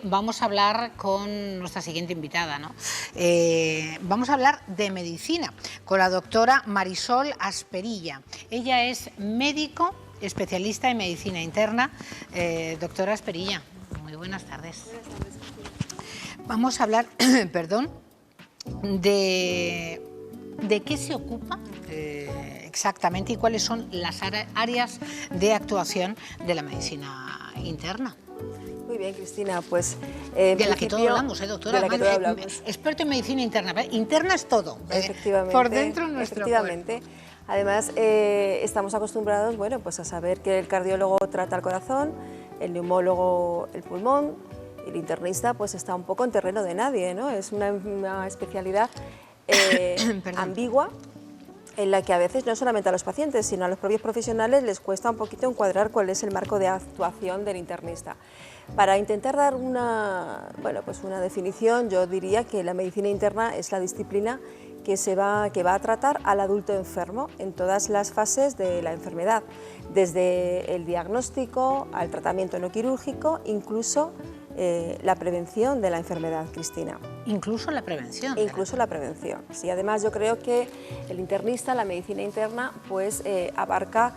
vamos a hablar con nuestra siguiente invitada, ¿no? Vamos a hablar de medicina con la doctora Marisol Asperilla. Ella es médico especialista en medicina interna. Doctora Asperilla, muy buenas tardes. Buenas tardes, Cristina. Vamos a hablar, perdón, de qué se ocupa exactamente y cuáles son las áreas de actuación de la medicina interna. Muy bien, Cristina, pues... de la que todos hablamos, doctora. De la que todos hablamos. Experto en medicina interna. Interna es todo. Efectivamente. Por dentro nuestro efectivamente. cuerpo. Además, estamos acostumbrados, bueno, pues a saber que el cardiólogo trata el corazón, el neumólogo el pulmón, el internista pues está un poco en terreno de nadie, ¿no? Es una especialidad ambigua, en la que a veces no solamente a los pacientes, sino a los propios profesionales les cuesta un poquito encuadrar cuál es el marco de actuación del internista. Para intentar dar una definición, yo diría que la medicina interna es la disciplina que va a tratar al adulto enfermo en todas las fases de la enfermedad, desde el diagnóstico al tratamiento no quirúrgico, incluso la prevención de la enfermedad, Cristina. Incluso la prevención. Incluso la prevención. Sí, además yo creo que el internista, la medicina interna, pues abarca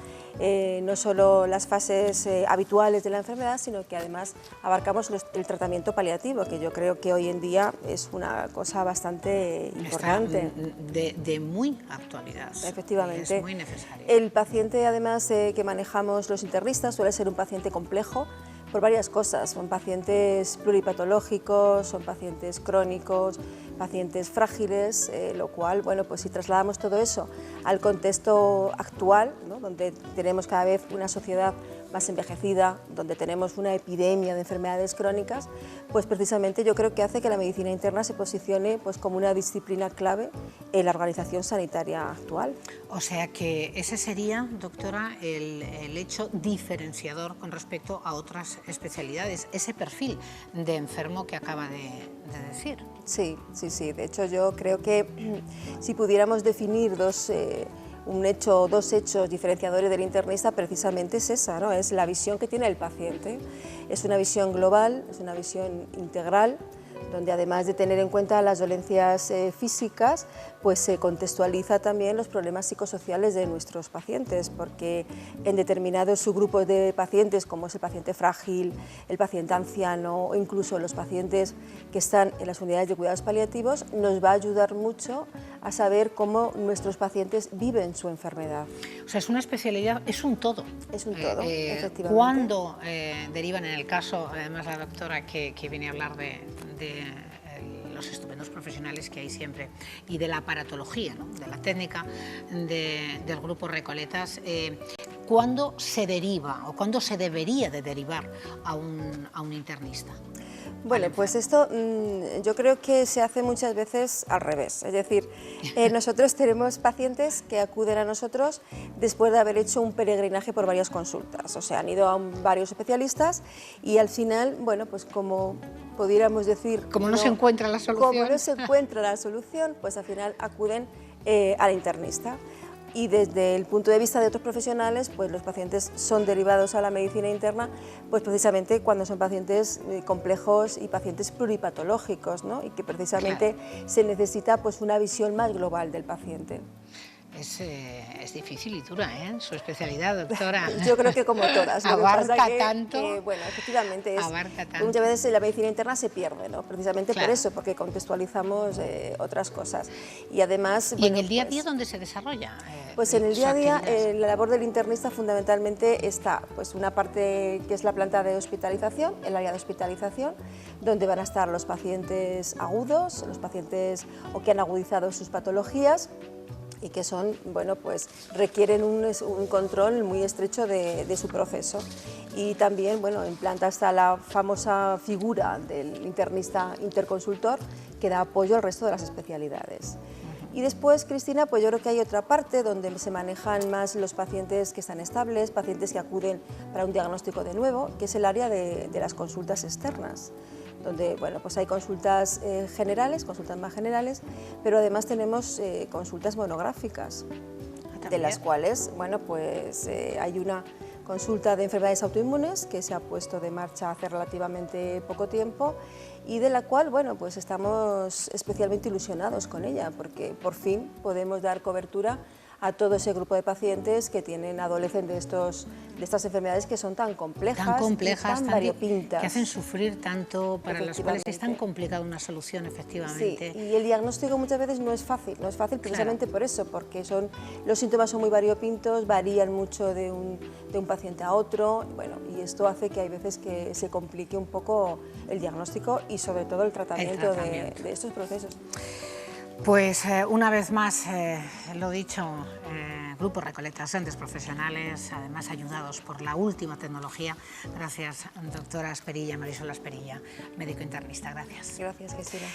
no solo las fases habituales de la enfermedad, sino que además abarcamos el tratamiento paliativo, que yo creo que hoy en día es una cosa bastante importante. Está de muy actualidad. Efectivamente. Es muy necesario. El paciente, además, que manejamos los internistas suele ser un paciente complejo, por varias cosas. Son pacientes pluripatológicos, son pacientes crónicos, pacientes frágiles, lo cual, bueno, pues si trasladamos todo eso al contexto actual, ¿no?, donde tenemos cada vez una sociedad más envejecida, donde tenemos una epidemia de enfermedades crónicas, pues precisamente yo creo que hace que la medicina interna se posicione pues como una disciplina clave en la organización sanitaria actual. O sea que ese sería, doctora, el hecho diferenciador con respecto a otras especialidades, ese perfil de enfermo que acaba de decir. Sí, sí, sí. De hecho, yo creo que si pudiéramos definir dos hechos diferenciadores del internista, precisamente es esa, ¿no? Es la visión que tiene el paciente. Es una visión global, es una visión integral, donde además de tener en cuenta las dolencias físicas, pues se contextualiza también los problemas psicosociales de nuestros pacientes, porque en determinados subgrupos de pacientes, como es el paciente frágil, el paciente anciano o incluso los pacientes que están en las unidades de cuidados paliativos, nos va a ayudar mucho a saber cómo nuestros pacientes viven su enfermedad. O sea, es una especialidad, es un todo. Es un todo, efectivamente. ¿Cuándo derivan en el caso, además la doctora que viene a hablar de los estupendos profesionales que hay siempre y de la aparatología, ¿no?, de la técnica del grupo Recoletas, ¿cuándo se deriva o cuándo se debería de derivar a un internista? Bueno, pues esto yo creo que se hace muchas veces al revés. Es decir, nosotros tenemos pacientes que acuden a nosotros después de haber hecho un peregrinaje por varias consultas. O sea, han ido a varios especialistas y al final, bueno, pues como pudiéramos decir... Como no se encuentra la solución. Como no se encuentra la solución, pues al final acuden al internista. Y desde el punto de vista de otros profesionales, pues los pacientes son derivados a la medicina interna, pues precisamente cuando son pacientes complejos y pacientes pluripatológicos, ¿no?, y que precisamente se necesita pues una visión más global del paciente. Es difícil y dura, ¿eh?, su especialidad, doctora. Yo creo que como todas. Abarca tanto. Bueno, efectivamente abarca tanto. Muchas veces la medicina interna se pierde, ¿no?, precisamente por eso, porque contextualizamos otras cosas. Y además... ¿Y en el día a día dónde se desarrolla? Pues en el día a día la labor del internista fundamentalmente está pues una parte que es la planta de hospitalización, el área de hospitalización, donde van a estar los pacientes agudos, los pacientes o que han agudizado sus patologías, y que son, bueno, pues requieren un control muy estrecho de su proceso. Y también, bueno, en planta está la famosa figura del internista interconsultor que da apoyo al resto de las especialidades. Y después, Cristina, pues yo creo que hay otra parte donde se manejan más los pacientes que están estables, pacientes que acuden para un diagnóstico de nuevo, que es el área de las consultas externas, donde bueno, pues hay consultas generales, consultas más generales, pero además tenemos consultas monográficas, de las cuales bueno, pues, hay una consulta de enfermedades autoinmunes que se ha puesto de marcha hace relativamente poco tiempo y de la cual, bueno, pues estamos especialmente ilusionados con ella porque por fin podemos dar cobertura a todo ese grupo de pacientes que adolecen de estas enfermedades que son tan complejas, tan variopintas. Que hacen sufrir tanto, para las cuales es tan complicada una solución, efectivamente. Sí, y el diagnóstico muchas veces no es fácil precisamente por eso, porque los síntomas son muy variopintos, varían mucho de un paciente a otro, bueno, y esto hace que hay veces que se complique un poco el diagnóstico y sobre todo el tratamiento. De estos procesos. Pues una vez más, lo dicho, Grupo Recoletas, grandes profesionales, además ayudados por la última tecnología. Gracias, doctora Asperilla, Marisol Asperilla, médico internista. Gracias. Gracias, Gesira.